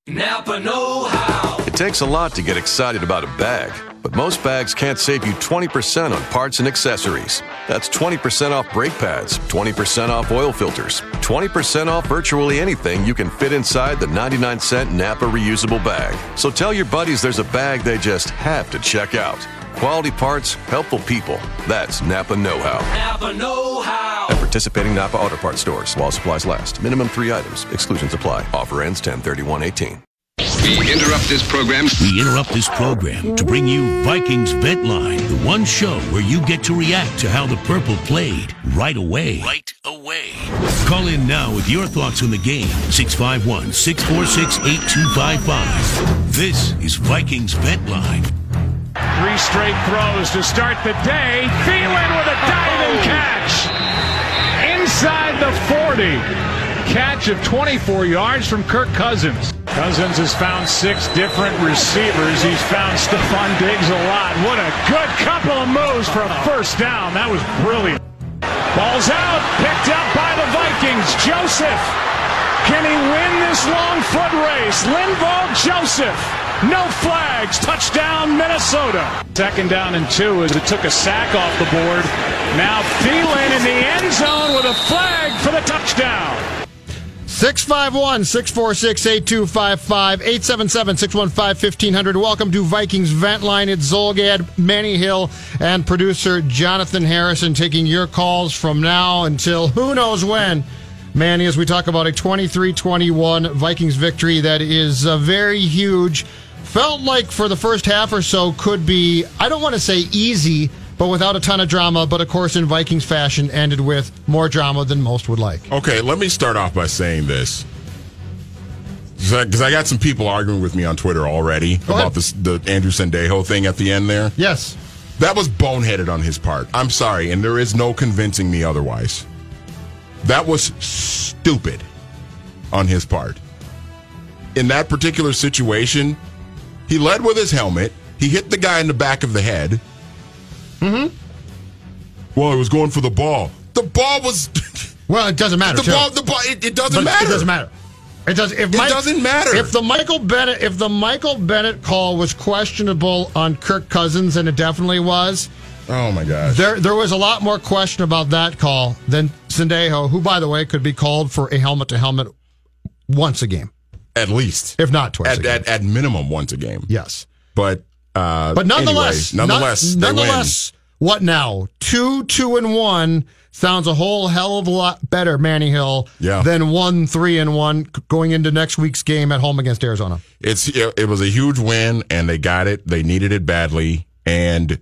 Napa know-how. It takes a lot to get excited about a bag, but most bags can't save you 20% on parts and accessories. That's 20% off brake pads, 20% off oil filters, 20% off virtually anything you can fit inside the 99-cent Napa reusable bag. So tell your buddies there's a bag they just have to check out. Quality parts, helpful people. That's Napa know-how. Napa know-how. At participating Napa Auto Parts stores while supplies last. Minimum 3 items. Exclusions apply. Offer ends 10/31/18. We interrupt this program to bring you Vikings Vent Line, the one show where you get to react to how the Purple played right away. Call in now with your thoughts on the game. 651-646-8255. This is Vikings Vent Line. 3 straight throws to start the day. Phily with a diving catch. Inside the 40. Catch of 24 yards from Kirk Cousins. Cousins has found 6 different receivers. He's found Stephon Diggs a lot. What a good couple of moves for a first down. That was brilliant. Ball's out. Picked up by the Vikings. Joseph. Can he win this long foot race? Linval Joseph. No flags. Touchdown, Minnesota. 2nd down and 2 as it took a sack off the board. Now Phily in the end zone with a flag for the touchdown. 651-646-8255, 877-615-1500. Welcome to Vikings Vent Line. It's Zolgad, Manny Hill, and producer Jonathan Harrison taking your calls from now until who knows when. Manny, as we talk about a 23-21 Vikings victory that is very huge. Felt like for the first half or so could be, I don't want to say easy, but without a ton of drama, but of course in Vikings fashion ended with more drama than most would like. Okay, let me start off by saying this. Because I got some people arguing with me on Twitter already about the Andrew Sendejo thing at the end there. Yes. That was boneheaded on his part. I'm sorry, and there is no convincing me otherwise. That was stupid on his part. In that particular situation, he led with his helmet. He hit the guy in the back of the head. Mm-hmm. Well, he was going for the ball. The ball was... Well, it doesn't matter. It doesn't matter. It doesn't matter. It doesn't matter. If the Michael Bennett call was questionable on Kirk Cousins, and it definitely was. Oh my gosh. There was a lot more question about that call than Sendejo, who, by the way, could be called for a helmet-to-helmet once a game. At least. If not twice a game. At minimum once a game. Yes. But nonetheless, nonetheless, what now? 2-1 sounds a whole hell of a lot better, Manny Hill, than 1-3-1 going into next week's game at home against Arizona. It was a huge win, and they got it. They needed it badly, and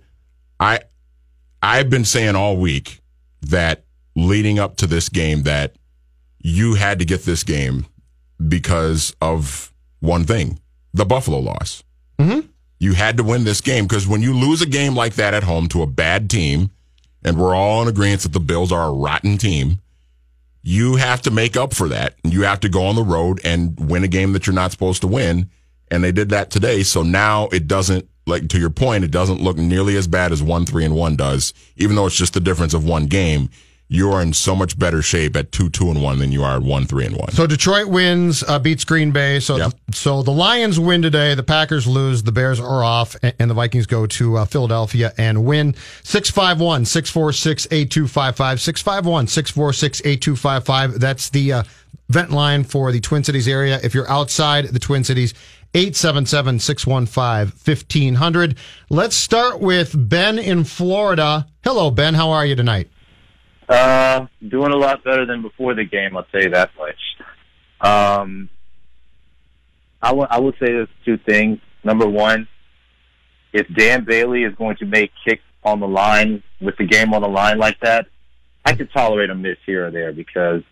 I've been saying all week that leading up to this game that you had to get this game because of one thing, the Buffalo loss. Mm-hmm. You had to win this game because when you lose a game like that at home to a bad team, and we're all in agreement that the Bills are a rotten team, you have to make up for that. You have to go on the road and win a game that you're not supposed to win, and they did that today. So now it doesn't, like to your point, it doesn't look nearly as bad as 1-3-1 does, even though it's just the difference of one game. You are in so much better shape at 2-2-1 than you are at 1-3-1. So Detroit wins, beats Green Bay. So so the Lions win today. The Packers lose. The Bears are off, and the Vikings go to Philadelphia and win. 651-646-8255. 651-646-8255. That's the vent line for the Twin Cities area. If you're outside the Twin Cities, 877-615-1500. Let's start with Ben in Florida. Hello, Ben. How are you tonight? Doing a lot better than before the game, I'll tell you that much. I would say there's 2 things. Number one, if Dan Bailey is going to make kicks on the line with the game on the line like that, I could tolerate a miss here or there because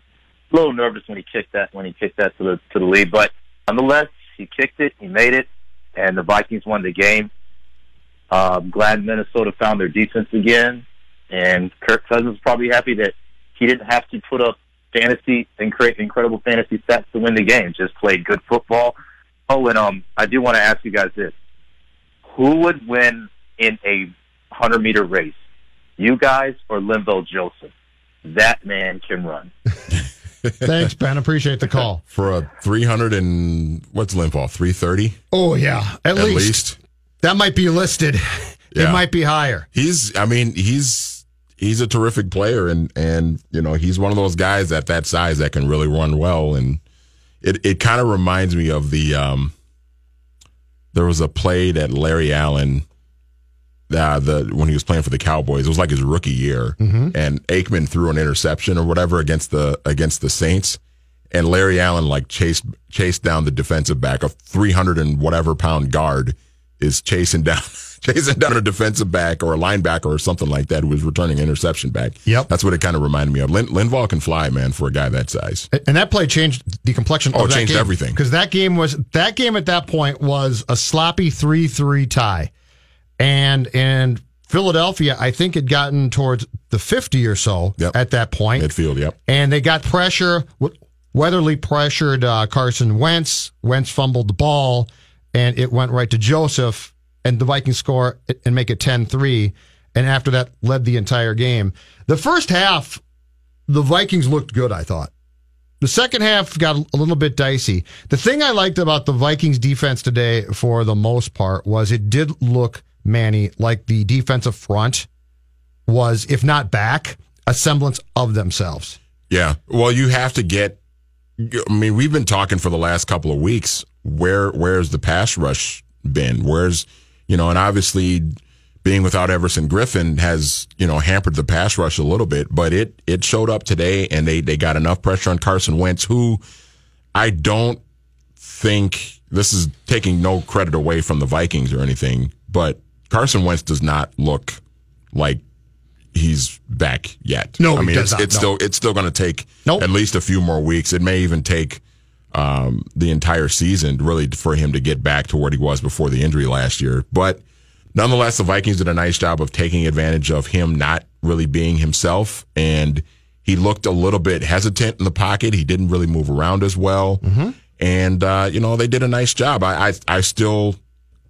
I'm a little nervous when he kicked that to the lead. But nonetheless, he kicked it, he made it, and the Vikings won the game. Glad Minnesota found their defense again. And Kirk Cousins is probably happy that he didn't have to put up fantasy and create incredible fantasy stats to win the game. Just played good football. Oh, and I do want to ask you guys this. Who would win in a 100-meter race? You guys or Linval Joseph? That man can run. Thanks, Ben. Appreciate the call. For a 300 and what's Linval? 330? Oh yeah, at least that might be listed. Yeah. It might be higher. He's a terrific player, and he's one of those guys at that size that can really run well. And it kind of reminds me of the there was a play that Larry Allen. When he was playing for the Cowboys, it was like his rookie year, and Aikman threw an interception or whatever against the Saints, and Larry Allen chased down the defensive back. A 300 and whatever pound guard is chasing down a defensive back or a linebacker or something like that who was returning an interception back. Yep, that's what it kind of reminded me of. Linval can fly, man, for a guy that size. And that play changed the complexion. Of that changed game, everything, because that game at that point was a sloppy 3-3 tie. And Philadelphia, I think, had gotten towards the 50 or so at that point. Midfield, yep. And they got pressure. Weatherly pressured Carson Wentz. Wentz fumbled the ball, and it went right to Joseph, and the Vikings score and make it 10-3. And after that, led the entire game. The first half, the Vikings looked good, I thought. The second half got a little bit dicey. The thing I liked about the Vikings defense today, for the most part, was it did look, Manny, like the defensive front was, if not back, a semblance of themselves. Yeah. Well, you have to get, I mean, we've been talking for the last couple of weeks, where's the pass rush been? And obviously being without Everson Griffin has, hampered the pass rush a little bit, but it showed up today, and they got enough pressure on Carson Wentz, who I don't think, this is taking no credit away from the Vikings or anything, but Carson Wentz does not look like he's back yet. No, I mean, it's still going to take at least a few more weeks. It may even take the entire season really for him to get back to where he was before the injury last year. But nonetheless, the Vikings did a nice job of taking advantage of him not really being himself, and he looked a little bit hesitant in the pocket. He didn't really move around as well, and they did a nice job. I still.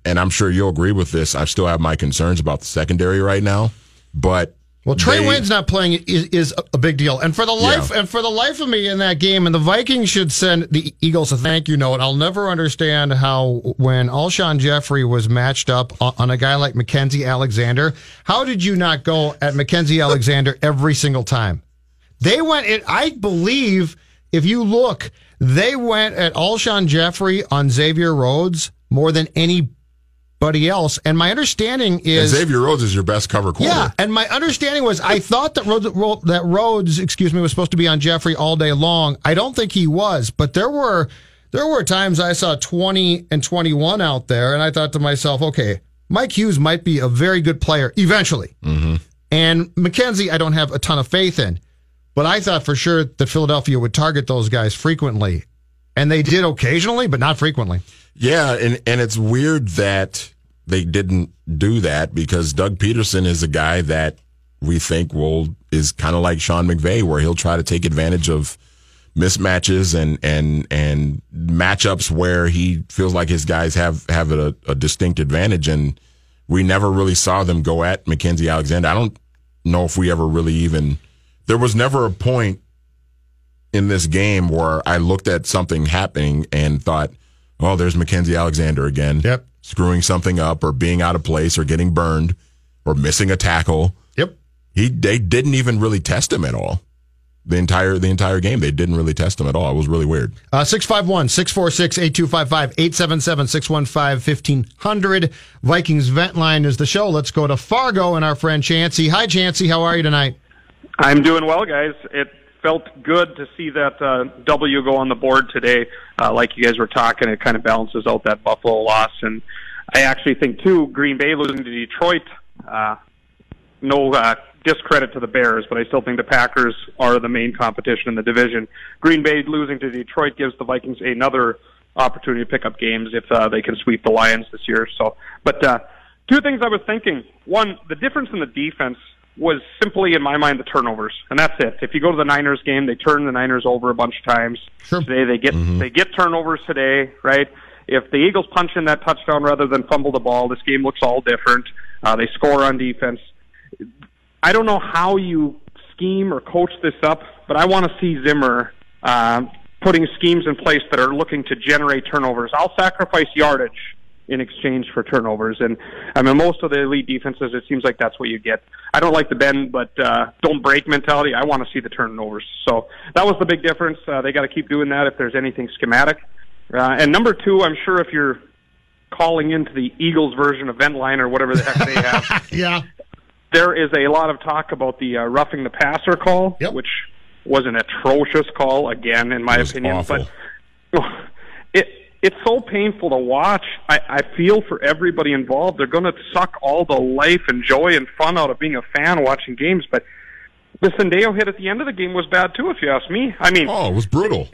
And I'm sure you'll agree with this, I still have my concerns about the secondary right now. But Trey Wayne's not playing is a big deal. And for the life of me in that game, and the Vikings should send the Eagles a thank you note. I'll never understand how, when Alshon Jeffrey was matched up on a guy like Mackenzie Alexander, how did you not go at Mackenzie Alexander every single time? They went, I believe, if you look, they went at Alshon Jeffrey on Xavier Rhodes more than anybody else. And my understanding is, and Xavier Rhodes is your best cover corner. Yeah, and my understanding was, I thought that Rhodes, was supposed to be on Jeffrey all day long. I don't think he was, but there were times I saw 20 and 21 out there, and I thought to myself, okay, Mike Hughes might be a very good player eventually. And Mackenzie, I don't have a ton of faith in, but I thought for sure that Philadelphia would target those guys frequently, and they did occasionally, but not frequently. Yeah, and it's weird that they didn't do that, because Doug Peterson is a guy that we think is kind of like Sean McVay, where he'll try to take advantage of mismatches and matchups where he feels like his guys have a distinct advantage, and we never really saw them go at Mackenzie Alexander. I don't know if we ever really there was never a point in this game where I looked at something happening and thought, oh, there's Mackenzie Alexander again. Yep. Screwing something up or being out of place or getting burned or missing a tackle. Yep. They didn't even really test him at all. The entire game, they didn't really test him at all. It was really weird. 651-646-8255, 877-615-1500. Vikings Vent Line is the show. Let's go to Fargo and our friend Chancey. Hi, Chancey. How are you tonight? I'm doing well, guys. It felt good to see that W go on the board today. Like you guys were talking, it kind of balances out that Buffalo loss. And I actually think, too, Green Bay losing to Detroit, no discredit to the Bears, but I still think the Packers are the main competition in the division. Green Bay losing to Detroit gives the Vikings another opportunity to pick up games if they can sweep the Lions this year. But two things I was thinking. One, the difference in the defense was simply, in my mind, the turnovers, and that's it. If you go to the Niners game, they turn the Niners over a bunch of times. Sure. Today they get turnovers today, right? If the Eagles punch in that touchdown rather than fumble the ball, this game looks all different. They score on defense. I don't know how you scheme or coach this up, but I want to see Zimmer putting schemes in place that are looking to generate turnovers. I'll sacrifice yardage in exchange for turnovers. And I mean, most of the elite defenses, it seems like that's what you get. I don't like the bend, but don't break mentality. I want to see the turnovers. So that was the big difference. They got to keep doing that if there's anything schematic. And number two, I'm sure if you're calling into the Eagles version of Ventline or whatever the heck they have, yeah, there is a lot of talk about the roughing the passer call, which was an atrocious call, again, in my opinion. Awful. But it's so painful to watch. I feel for everybody involved. They're going to suck all the life and joy and fun out of being a fan watching games. But the Sendeo hit at the end of the game was bad, too, if you ask me. I mean, it was brutal.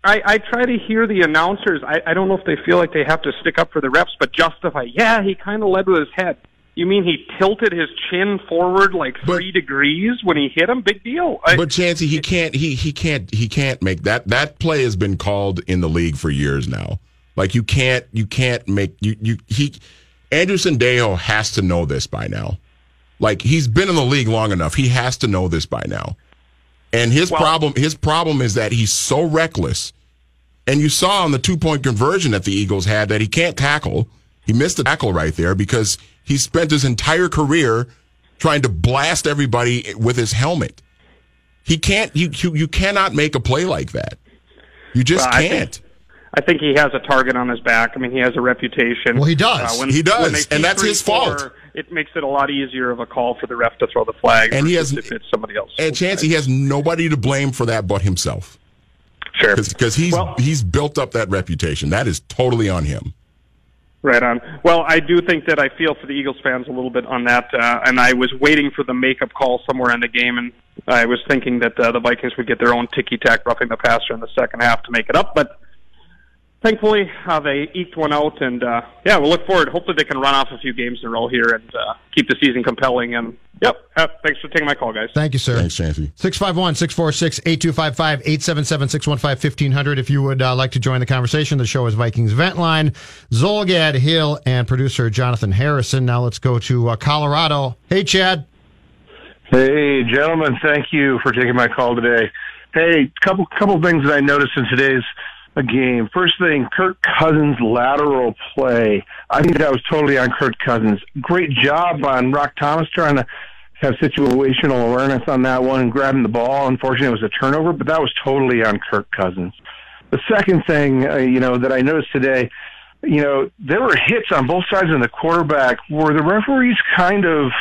I try to hear the announcers. I don't know if they feel like they have to stick up for the refs, but justify, he kind of led with his head. You mean he tilted his chin forward like 3 degrees when he hit him? Big deal. But Chancey, he can't make that. That play has been called in the league for years now. Like you can't make Andrew Sendeo has to know this by now. Like he's been in the league long enough. He has to know this by now. And his problem is that he's so reckless. And you saw on the 2-point conversion that the Eagles had that he can't tackle. He missed the tackle right there because he spent his entire career trying to blast everybody with his helmet. He can't. You cannot make a play like that. You just can't. I think he has a target on his back. I mean, he has a reputation. Well, he does. He does, and that's his fault. It makes it a lot easier of a call for the ref to throw the flag. And he has, if it's somebody else. And Chancey, he has nobody to blame for that but himself. Sure, because he's built up that reputation. That is totally on him. Right on. Well, I do think that I feel for the Eagles fans a little bit on that, and I was waiting for the makeup call somewhere in the game, and I was thinking that the Vikings would get their own ticky-tack roughing the passer in the second half to make it up, but thankfully they eked one out, and we'll look forward. Hopefully they can run off a few games in a row here and keep the season compelling, and thanks for taking my call, guys. Thank you, sir. Thanks, Chancey. 651-646-8255, 877-615-1500 if you would like to join the conversation. The show is Vikings Vent Line. Zolgad Hill and producer Jonathan Harrison. Now let's go to Colorado. Hey, Chad. Hey, gentlemen. Thank you for taking my call today. Hey, couple things that I noticed in today's game. First thing, Kirk Cousins' lateral play. I think that was totally on Kirk Cousins. Great job on Rock Thomas trying to have situational awareness on that one and grabbing the ball. Unfortunately, it was a turnover, but that was totally on Kirk Cousins. The second thing, that I noticed today, there were hits on both sides of the quarterback where the referees kind of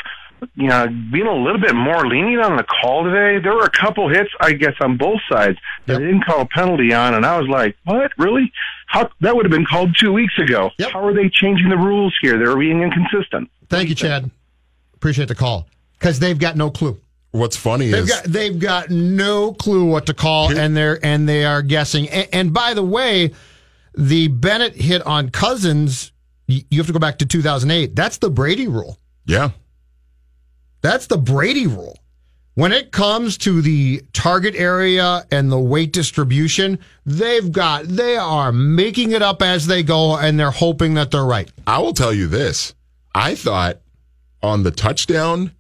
being a little bit more lenient on the call today. There were a couple hits, I guess, on both sides that they didn't call a penalty on, and I was like, what? Really? How that would have been called 2 weeks ago. Yep. How are they changing the rules here? They're being inconsistent. Thank you, Chad. Appreciate the call. Because they've got no clue. What's funny they've got no clue what to call, and they are guessing. And by the way, the Bennett hit on Cousins, you have to go back to 2008. That's the Brady rule. Yeah. That's the Brady rule. When it comes to the target area and the weight distribution, they are making it up as they go, and they're hoping that they're right. I will tell you this. I thought on the touchdown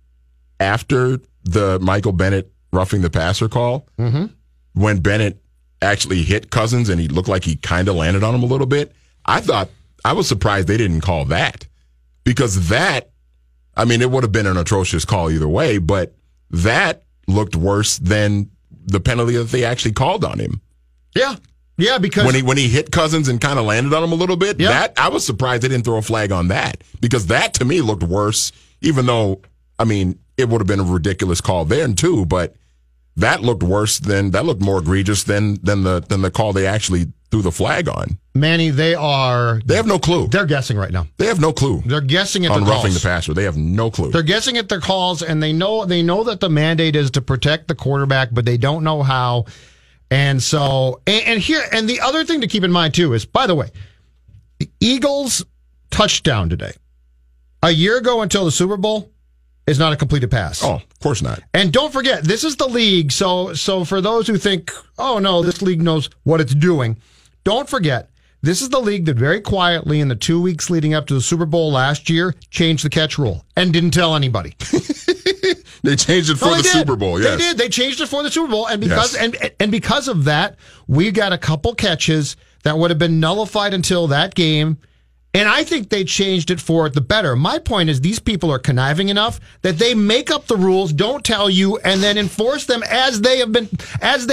after the Michael Bennett roughing the passer call, when Bennett actually hit Cousins and he looked like he kind of landed on him a little bit, I was surprised they didn't call that. Because that, it would have been an atrocious call either way, but that looked worse than the penalty that they actually called on him. Yeah. Yeah, because when he hit Cousins and kind of landed on him a little bit, that I was surprised they didn't throw a flag on that. Because that to me looked worse, even though, it would have been a ridiculous call then too, but that looked more egregious than the call they actually threw the flag on. Manny, they have no clue. They're guessing right now. They have no clue. They're guessing at on the calls. roughing the passer. They have no clue. They're guessing at their calls, and they know that the mandate is to protect the quarterback, but they don't know how. And so, and the other thing to keep in mind too is, by the way, the Eagles' touchdown today, a year ago until the Super Bowl, is not a completed pass. Oh, of course not. And don't forget, this is the league. So for those who think, oh no, this league knows what it's doing, don't forget, this is the league that very quietly in the 2 weeks leading up to the Super Bowl last year changed the catch rule and didn't tell anybody. They changed it for the Super Bowl. Yes, they did. They changed it for the Super Bowl, and because of that, we got a couple catches that would have been nullified until that game. And I think they changed it for the better. My point is these people are conniving enough that they make up the rules, don't tell you, and then enforce them as they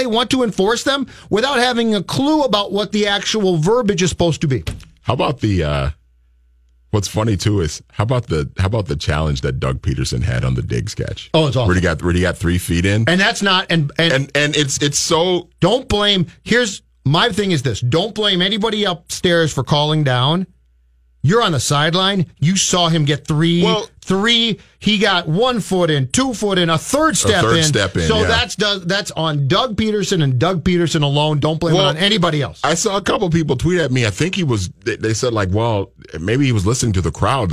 want to enforce them without having a clue about what the actual verbiage is supposed to be. How about the what's funny too is how about the challenge that Doug Peterson had on the Diggs catch? Oh, it's awful. Where he got 3 feet in. And that's not and it's so don't blame here's my thing is this. Don't blame anybody upstairs for calling down. You're on the sideline. You saw him get three. He got 1 foot in, 2 foot in, a third step in. So that's on Doug Peterson and Doug Peterson alone. Don't blame it on anybody else. I saw a couple people tweet at me. I think they said like, well, maybe he was listening to the crowd.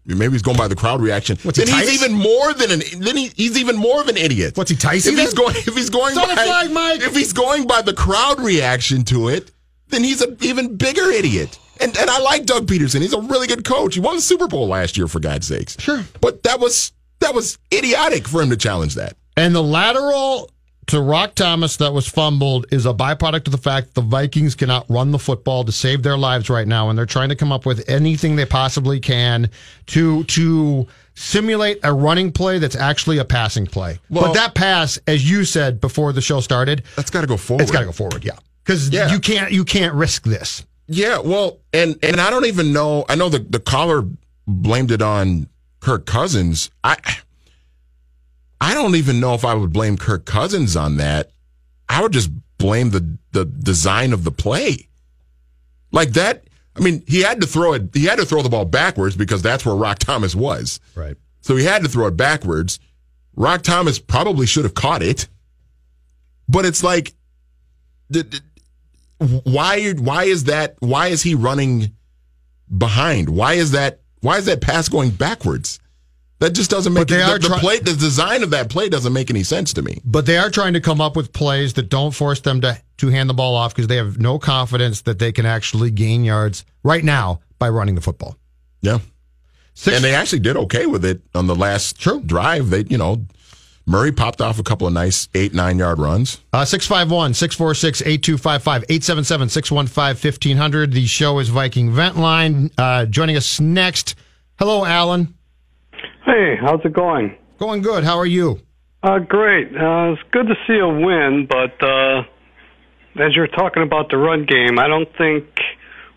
Maybe he's going by the crowd reaction. He's even more of an idiot. What's he, Tyson? If he's going by the crowd reaction to it, then he's an even bigger idiot. And I like Doug Peterson. He's a really good coach. He won the Super Bowl last year, for God's sakes. Sure. But that was idiotic for him to challenge that. And the lateral to Rock Thomas that was fumbled is a byproduct of the fact the Vikings cannot run the football to save their lives right now, and they're trying to come up with anything they possibly can to simulate a running play that's actually a passing play. Well, but that pass, as you said before the show started, that's got to go forward. It's got to go forward, yeah. Because you can't risk this. Yeah, well, and I don't even know. I know the caller blamed it on Kirk Cousins. I don't even know if I would blame Kirk Cousins on that. I would just blame the design of the play. Like that. I mean, he had to throw it. He had to throw the ball backwards because that's where Rock Thomas was. Right. So he had to throw it backwards. Rock Thomas probably should have caught it, but it's like. Why is that? Why is he running behind? Why is that pass going backwards? That just doesn't make the design of that play doesn't make any sense to me. But they are trying to come up with plays that don't force them to hand the ball off because they have no confidence that they can actually gain yards right now by running the football. Yeah. And they actually did okay with it on the last drive. They, Murray popped off a couple of nice 8-9 yard runs. 651-646-8255, 877-615-1500. The show is Viking Vent Line. Joining us next. Hello, Alan. Hey, how's it going? Going good. How are you? Great. It's good to see a win, but as you're talking about the run game, I don't think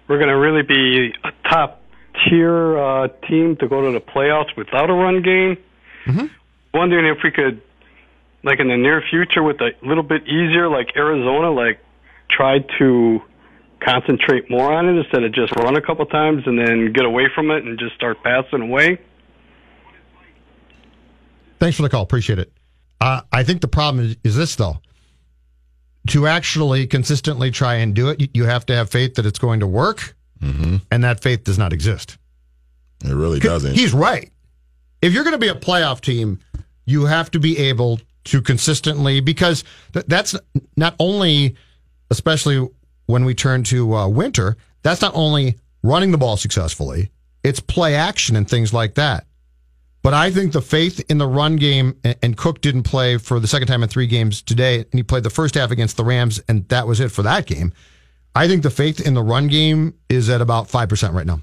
we're going to really be a top-tier team to go to the playoffs without a run game. Mm-hmm. Wondering if we could, like in the near future, with a little bit easier, like Arizona, like try to concentrate more on it instead of just run a couple times and then get away from it and just start passing away. Thanks for the call. Appreciate it. I think the problem is this, though. To actually consistently try and do it, you have to have faith that it's going to work, and that faith does not exist. It really doesn't. He's right. If you're going to be a playoff team, you have to be able to consistently, because that's not only, especially when we turn to winter, that's not only running the ball successfully, it's play action and things like that. But I think the faith in the run game, and Cook didn't play for the second time in 3 games today, and he played the first half against the Rams, and that was it for that game. I think the faith in the run game is at about 5% right now.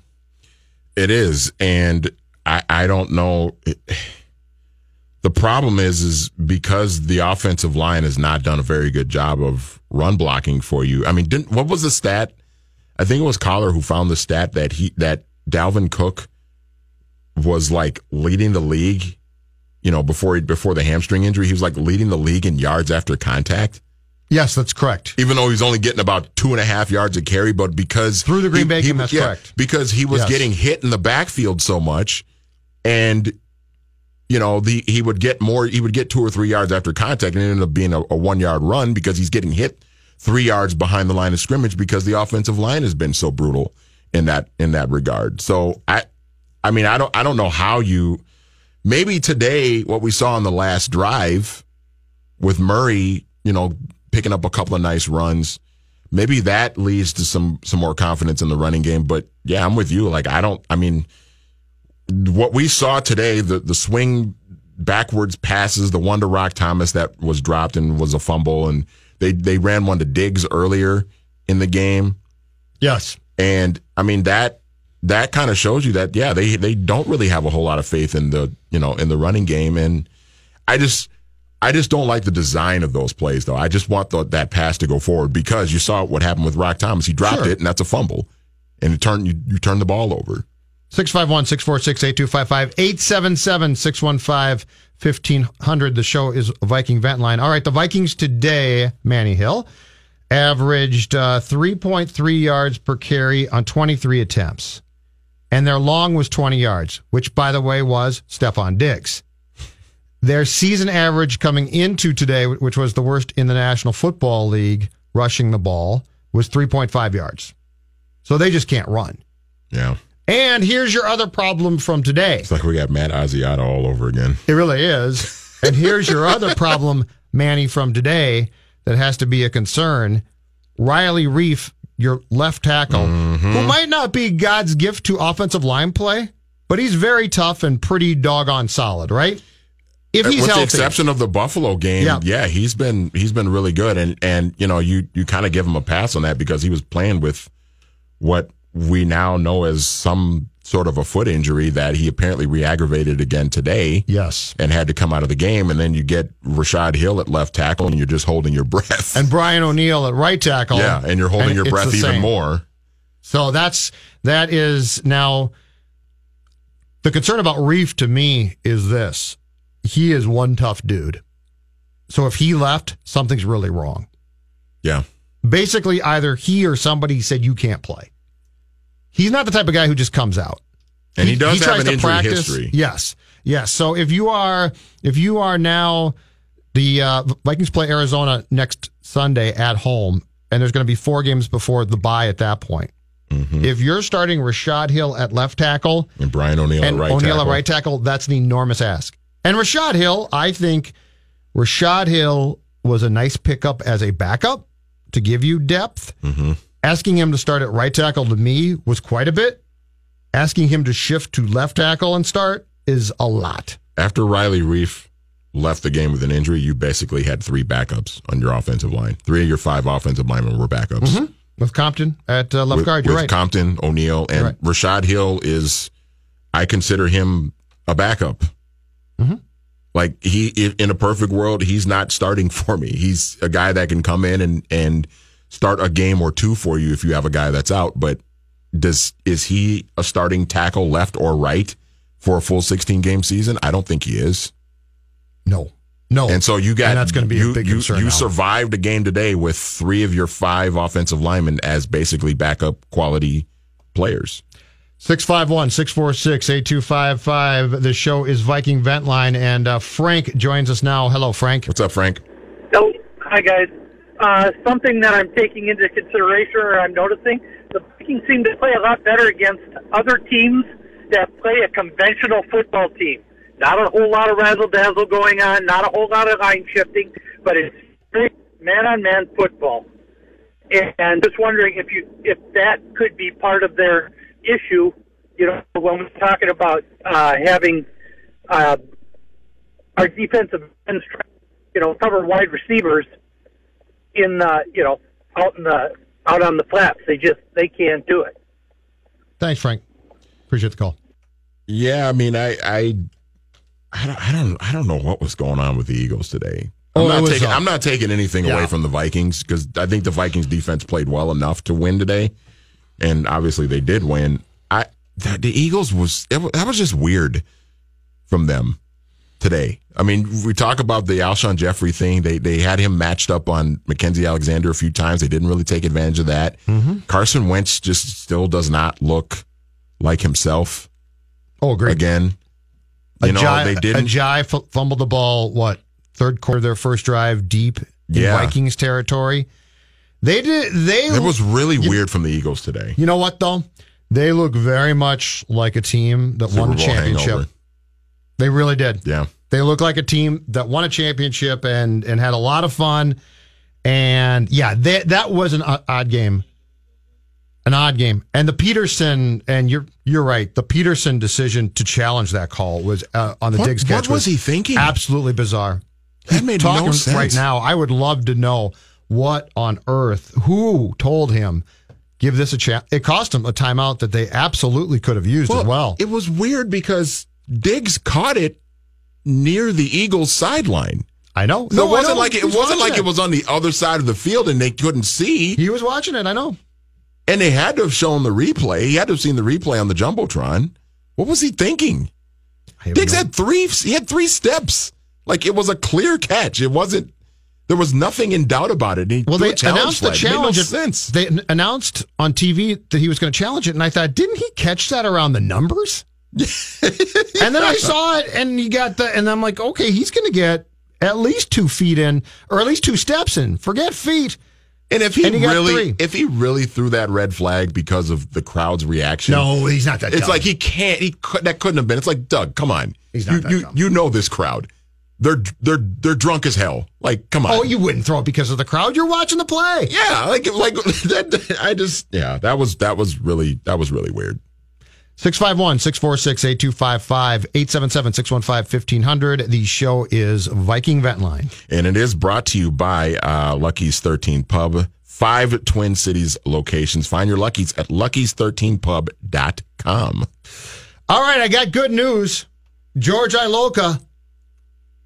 It is, and I don't know. The problem is because the offensive line has not done a very good job of run blocking for you. I mean, what was the stat? I think it was Collar who found the stat that Dalvin Cook was like leading the league, before the hamstring injury. He was like leading the league in yards after contact. Yes, that's correct. Even though he's only getting about 2.5 yards a carry, but because through the Green Bay game, that's correct. Because he was getting hit in the backfield so much, and he would get 2 or 3 yards after contact, and it ended up being a 1 yard run because he's getting hit 3 yards behind the line of scrimmage because the offensive line has been so brutal in that regard. So I don't know how maybe today what we saw on the last drive with Murray, picking up a couple of nice runs, maybe that leads to some more confidence in the running game. But yeah, I'm with you. Like what we saw today, the swing backwards passes, the one to Rock Thomas that was dropped and was a fumble, and they ran one to Diggs earlier in the game. Yes. And I mean that kind of shows you that they don't really have a whole lot of faith in the running game, and I just don't like the design of those plays though. I just want that pass to go forward, because you saw what happened with Rock Thomas. He dropped it, and that's a fumble, and you turn the ball over. 651-646-8255, 877-615-1500. The show is Viking Vent Line. All right, the Vikings today, Manny Hill, averaged 3.3 yards per carry on 23 attempts. And their long was 20 yards, which, by the way, was Stephon Diggs. Their season average coming into today, which was the worst in the National Football League, rushing the ball, was 3.5 yards. So they just can't run. Yeah. And here's your other problem from today. It's like we got Matt Asiata all over again. It really is. And here's your other problem, Manny, from today that has to be a concern. Riley Reif, your left tackle, who might not be God's gift to offensive line play, but he's very tough and pretty doggone solid, right? If he's with healthy. the exception of the Buffalo game, he's been really good, and you kind of give him a pass on that because he was playing with what we now know as some sort of a foot injury that he apparently re-aggravated again today. Yes. And had to come out of the game. And then you get Rashad Hill at left tackle, and you're just holding your breath. And Brian O'Neill at right tackle. Yeah, and you're holding your breath even more. So that is now the concern about Reif to me is this. He is one tough dude. So if he left, something's really wrong. Yeah. Basically, either he or somebody said you can't play. He's not the type of guy who just comes out. And he does have an injury history. Yes. So if you are now, the Vikings play Arizona next Sunday at home, and there's going to be 4 games before the bye at that point. Mm-hmm. If you're starting Rashad Hill at left tackle and Brian O'Neill at right tackle, that's an enormous ask. And Rashad Hill, I think Rashad Hill was a nice pickup as a backup to give you depth. Mm-hmm. Asking him to start at right tackle to me was quite a bit. Asking him to shift to left tackle and start is a lot. After Riley Reif left the game with an injury, you basically had 3 backups on your offensive line. 3 of your 5 offensive linemen were backups. Mm-hmm. With Compton at left guard, you're right. With Compton, O'Neill, and right. Rashad Hill I consider him a backup. Mm-hmm. Like, in a perfect world, he's not starting for me. He's a guy that can come in and start a game or 2 for you if you have a guy that's out. But is he a starting tackle left or right for a full 16-game season? I don't think he is. No. And so that's going to be a big concern. You survived a game today with 3 of your 5 offensive linemen as basically backup quality players. 651-646-8255. The show is Viking Vent Line, and Frank joins us now. Hello, Frank. What's up, Frank? Hello. Hi, guys. Something that I'm taking into consideration, or I'm noticing, the Vikings seem to play a lot better against other teams that play a conventional football team. Not a whole lot of razzle-dazzle going on, not a whole lot of line shifting, but it's straight man-on-man football. And just wondering if that could be part of their issue, when we're talking about having our defensive ends, cover wide receivers in out on the flats. They can't do it. Thanks, Frank. Appreciate the call. Yeah, I mean, I don't know what was going on with the Eagles today. I'm not taking anything away from the Vikings because I think the Vikings defense played well enough to win today, and obviously they did win. The Eagles that was just weird from them today. I mean, we talk about the Alshon Jeffrey thing. They had him matched up on Mackenzie Alexander a few times. They didn't really take advantage of that. Mm-hmm. Carson Wentz just still does not look like himself. Oh, great. Again. They didn't. Ajay fumbled the ball, third quarter of their first drive deep in Vikings territory. It was really weird from the Eagles today. You know what, though? They look very much like a team that won a championship. Hangover. They really did. Yeah. They look like a team that won a championship and had a lot of fun. And, that was an odd game. An odd game. And the Peterson, and you're right, the Peterson decision to challenge that call was on the Diggs catch. What was he thinking? Absolutely bizarre. That made no sense. Right now, I would love to know what on earth, who told him, give this a chance. It cost him a timeout that they absolutely could have used as well. It was weird because Diggs caught it near the Eagles' sideline. I know. So it wasn't like it was on the other side of the field and they couldn't see. He was watching it, I know. And they had to have shown the replay. He had to have seen the replay on the Jumbotron. What was he thinking? Diggs had three steps. Like, it was a clear catch. It wasn't, there was nothing in doubt about it. They announced the challenge. It made no sense. They announced on TV that he was going to challenge it, and I thought, didn't he catch that around the numbers? And then I saw it, and and I'm like, okay, he's going to get at least 2 feet in, or at least 2 steps in. Forget feet. And if he really threw that red flag because of the crowd's reaction, no, he's not that. It's dumb. Like that couldn't have been. It's like, Doug, come on, he's not that dumb. You know this crowd, they're drunk as hell. Like, come on. Oh, you wouldn't throw it because of the crowd. You're watching the play. Yeah, like that. That was really weird. 651-646-8255, 877-615-1500. The show is Viking Vent Line. And it is brought to you by Lucky's 13 Pub, 5 Twin Cities locations. Find your Lucky's at luckys13pub.com. All right, I got good news. George Iloka,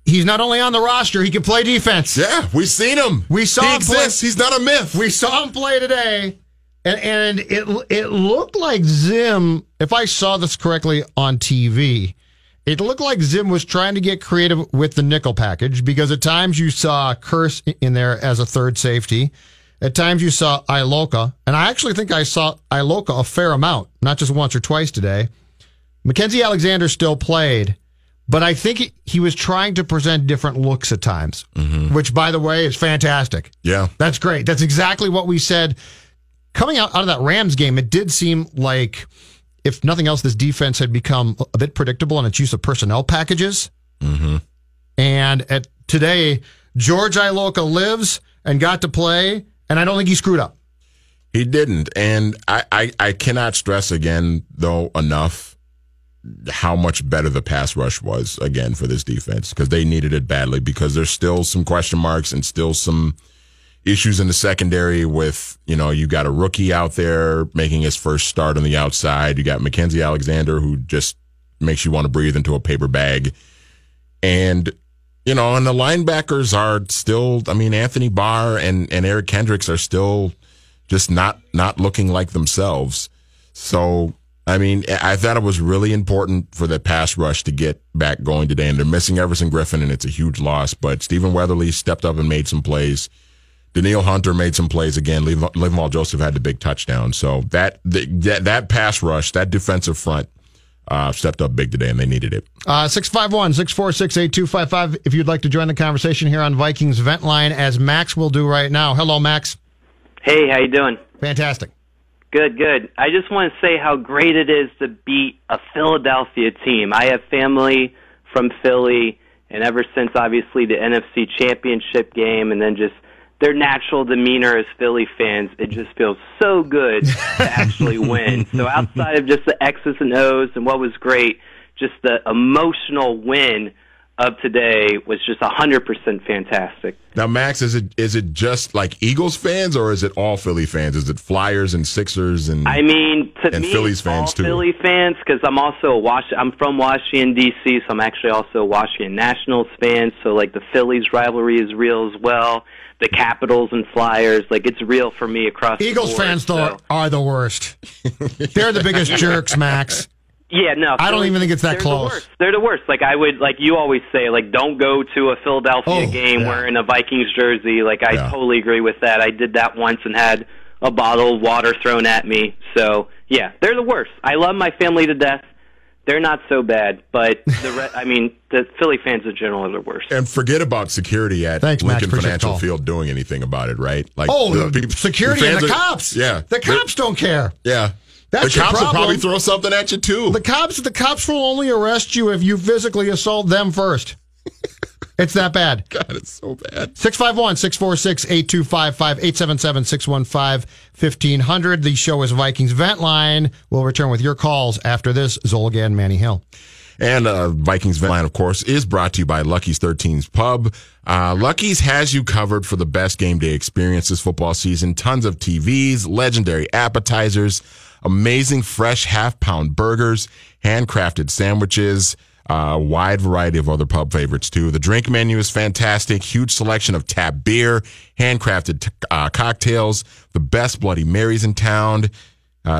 he's not only on the roster, he can play defense. Yeah, we've seen him. We saw him play. He's not a myth. We saw him play today. And it looked like Zim, if I saw this correctly on TV, it looked like Zim was trying to get creative with the nickel package, because at times you saw Curse in there as a third safety. At times you saw Iloka, and I actually think I saw Iloka a fair amount, not just once or twice today. Mackenzie Alexander still played, but I think he was trying to present different looks at times, which, by the way, is fantastic. Yeah. That's great. That's exactly what we said. Coming out of that Rams game, it did seem like, if nothing else, this defense had become a bit predictable in its use of personnel packages. Mm-hmm. And today, George Iloka lives and got to play, and I don't think he screwed up. He didn't. And I cannot stress again, though, enough how much better the pass rush was, again, for this defense, because they needed it badly, because there's still some question marks and still some issues in the secondary with, you got a rookie out there making his first start on the outside. You got Mackenzie Alexander, who just makes you want to breathe into a paper bag. And, and the linebackers are still, Anthony Barr and Eric Kendricks are still just not looking like themselves. So, I thought it was really important for the pass rush to get back going today. And they're missing Everson Griffin, and it's a huge loss. But Stephen Weatherly stepped up and made some plays. Daniil Hunter made some plays again. Levenwall Joseph had the big touchdown. So that pass rush, that defensive front, stepped up big today, and they needed it. 651-646-8255 if you'd like to join the conversation here on Vikings Vent Line, as Max will do right now. Hello, Max. Hey, how you doing? Fantastic. Good. I just want to say how great it is to beat a Philadelphia team. I have family from Philly, and ever since, obviously, the NFC Championship game, and then just their natural demeanor as Philly fans, it just feels so good to actually win. So outside of just the X's and O's and what was great, just the emotional win of today was just 100% fantastic. Now, Max, is it just like Eagles fans, or is it all Philly fans? Is it Flyers and Sixers and to me, Phillies fans all too? Philly fans, because I'm also I'm from Washington D.C., so I'm actually also a Washington Nationals fan. So like the Phillies rivalry is real as well. The Capitals and Flyers, like it's real for me across Eagles the board. fans, though, are the worst. They're the biggest jerks, Max. Yeah, no. I don't even think it's that close. They're the worst. Like you always say, like don't go to a Philadelphia game wearing a Vikings jersey. Like I totally agree with that. I did that once and had a bottle of water thrown at me. So yeah, they're the worst. I love my family to death. They're not so bad, but the Philly fans in general are the worst. And forget about security at Lincoln Financial Field doing anything about it, right? Like security and the cops. Yeah, the cops don't care. Yeah. That's the cops your problem. will probably throw something at you too. The cops will only arrest you if you physically assault them first. It's that bad. God, it's so bad. 651-646-8255, 877-615-1500. The show is Vikings Vent Line. We'll return with your calls after this. Zolgad, Manny Hill. And Vikings Vent Line, of course, is brought to you by Lucky's 13's Pub. Lucky's has you covered for the best game day experience this football season. Tons of TVs, legendary appetizers, amazing fresh half-pound burgers, handcrafted sandwiches, wide variety of other pub favorites, too. The drink menu is fantastic. Huge selection of tap beer, handcrafted cocktails, the best Bloody Marys in town.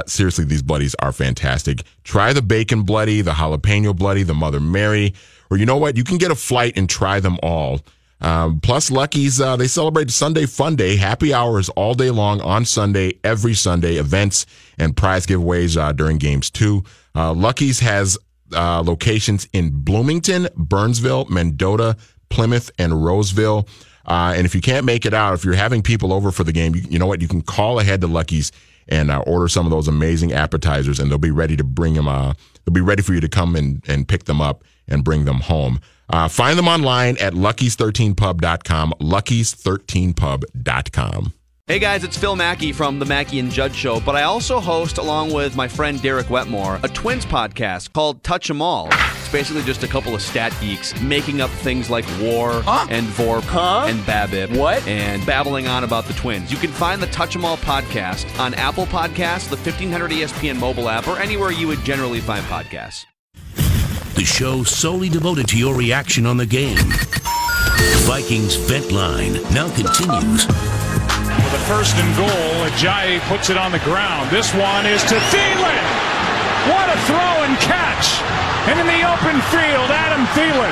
Seriously, these Bloodies are fantastic. Try the Bacon Bloody, the Jalapeno Bloody, the Mother Mary. Or you know what? You can get a flight and try them all. Plus, Lucky's, they celebrate Sunday Fun Day. Happy hours all day long on Sunday, every Sunday. Events and prize giveaways during games, too. Lucky's has locations in Bloomington, Burnsville, Mendota, Plymouth, and Roseville. And if you can't make it out, if you're having people over for the game, you know what? You can call ahead to Lucky's and order some of those amazing appetizers, and they'll be ready to bring them. They'll be ready for you to come and pick them up and bring them home. Find them online at luckys13pub.com, luckys13pub.com. Hey guys, it's Phil Mackey from The Mackey and Judd Show, but I also host, along with my friend Derek Wetmore, a Twins podcast called Touch 'Em All. It's basically just a couple of stat geeks making up things like WAR and VORP and BABIP and babbling on about the Twins. You can find the Touch 'Em All podcast on Apple Podcasts, the 1500 ESPN mobile app, or anywhere you would generally find podcasts. The show solely devoted to your reaction on the game. Vikings Vent Line now continues. With a first and goal, Ajayi puts it on the ground. This one is to Thielen. What a throw and catch. And in the open field, Adam Thielen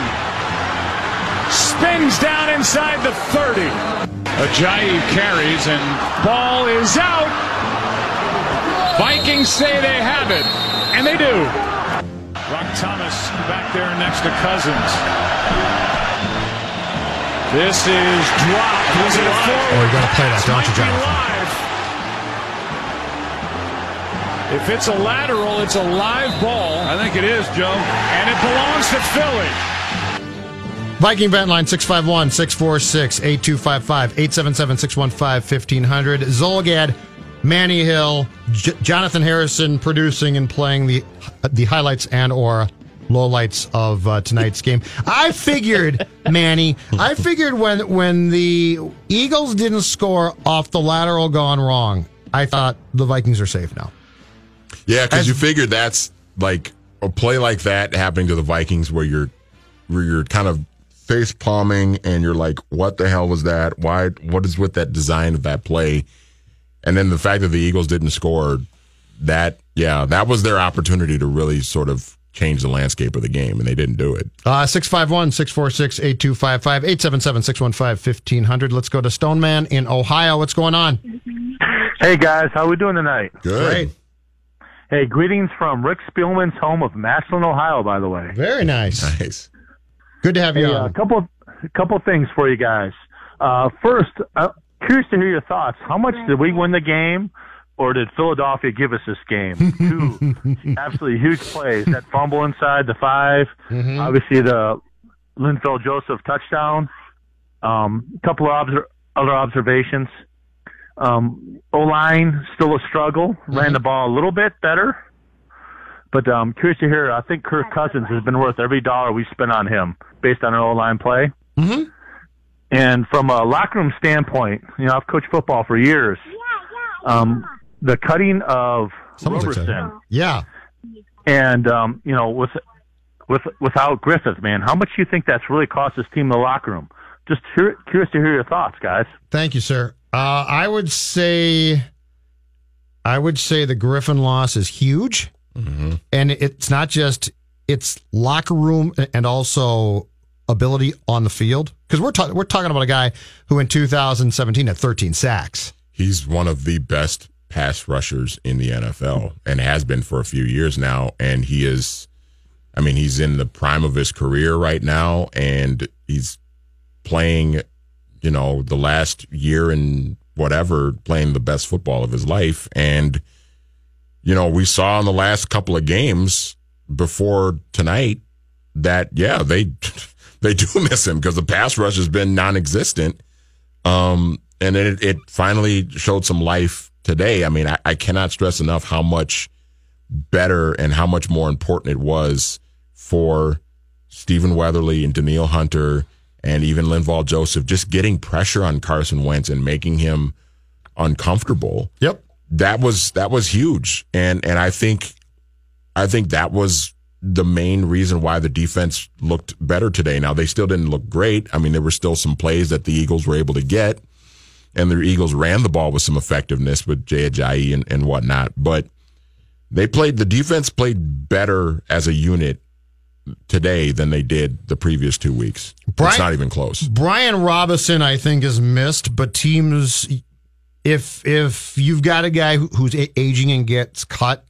spins down inside the 30. Ajayi carries and ball is out. Vikings say they have it, and they do. Rock Thomas back there next to Cousins. This is dropped. Was it a forward? Oh, you got to play that, don't you, Jonathan? If it's a lateral, it's a live ball. I think it is, Joe. And it belongs to Philly. Viking Vent Line, 651-646-8255, 877-615-1500. Zolgad, Manny Hill, Jonathan Harrison producing and playing the highlights and or lowlights of tonight's game. I figured, Manny, when the Eagles didn't score off the lateral gone wrong, I thought the Vikings are safe now. Yeah, because you figured that's like a play like that happening to the Vikings where you're kind of face palming and you're like, what the hell was that? Why? What is with that design of that play? And then the fact that the Eagles didn't score, that was their opportunity to really sort of change the landscape of the game, and they didn't do it. 651-646-8255, 877-615-1500. Let's go to Stoneman in Ohio. What's going on? Hey, guys. How are we doing tonight? Good. Great. Hey, greetings from Rick Spielman's home of Massillon, Ohio, by the way. Very nice. Nice. Good to have you on. A couple of things for you guys. First, curious to hear your thoughts. How much did we win the game, or did Philadelphia give us this game? Two absolutely huge plays. That fumble inside the 5, obviously the Linval Joseph touchdown. A couple of other observations. O-line still a struggle. Ran the ball a little bit better. But I'm curious to hear, I think Kirk Cousins has been worth every dollar we spent on him based on our O-line play. Mm-hmm. And from a locker room standpoint, I've coached football for years. The cutting of Roberson. Yeah. And, without Griffith, man, how much do you think that's really cost this team in the locker room? Just curious to hear your thoughts, guys. Thank you, sir. I would say the Griffin loss is huge. Mm-hmm. And it's not just it's locker room and also ability on the field. Because we're talking about a guy who in 2017 had 13 sacks. He's one of the best pass rushers in the NFL and has been for a few years now. And he's in the prime of his career right now, and he's playing, the last year and whatever, playing the best football of his life. And, we saw in the last couple of games before tonight that, they They do miss him because the pass rush has been non-existent. And it finally showed some life today. I mean, I cannot stress enough how much better and how much more important it was for Stephen Weatherly and Daniil Hunter and even Linval Joseph just getting pressure on Carson Wentz and making him uncomfortable. Yep. That was huge. And I think that was the main reason why the defense looked better today. Now, they still didn't look great. I mean, there were still some plays that the Eagles were able to get, and the Eagles ran the ball with some effectiveness with Jay Ajayi and whatnot. But the defense played better as a unit today than they did the previous 2 weeks. It's not even close. Brian Robinson, I think, is missed, but teams, if you've got a guy who's aging and gets cut,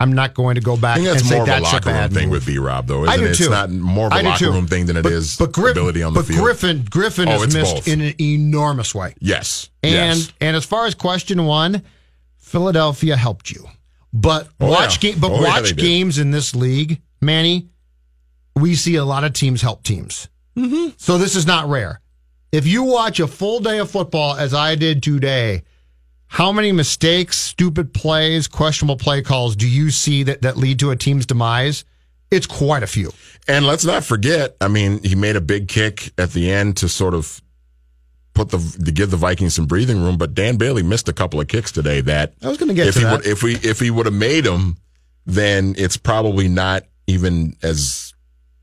I'm not going to go back and say that's a bad more of a locker room thing with B-Rob, though, isn't it? It's not more of a locker room thing than it is ability on the field. But Griffin is missed both in an enormous way. Yes. And as far as question one, Philadelphia helped you. But watch games in this league, Manny, we see a lot of teams help teams. Mm-hmm. So this is not rare. If you watch a full day of football, as I did today, how many mistakes, stupid plays, questionable play calls do you see that lead to a team's demise? It's quite a few. And let's not forget, I mean, he made a big kick at the end to sort of to give the Vikings some breathing room, but Dan Bailey missed a couple of kicks today that I was going to get to that. If he would have made them, then it's probably not even as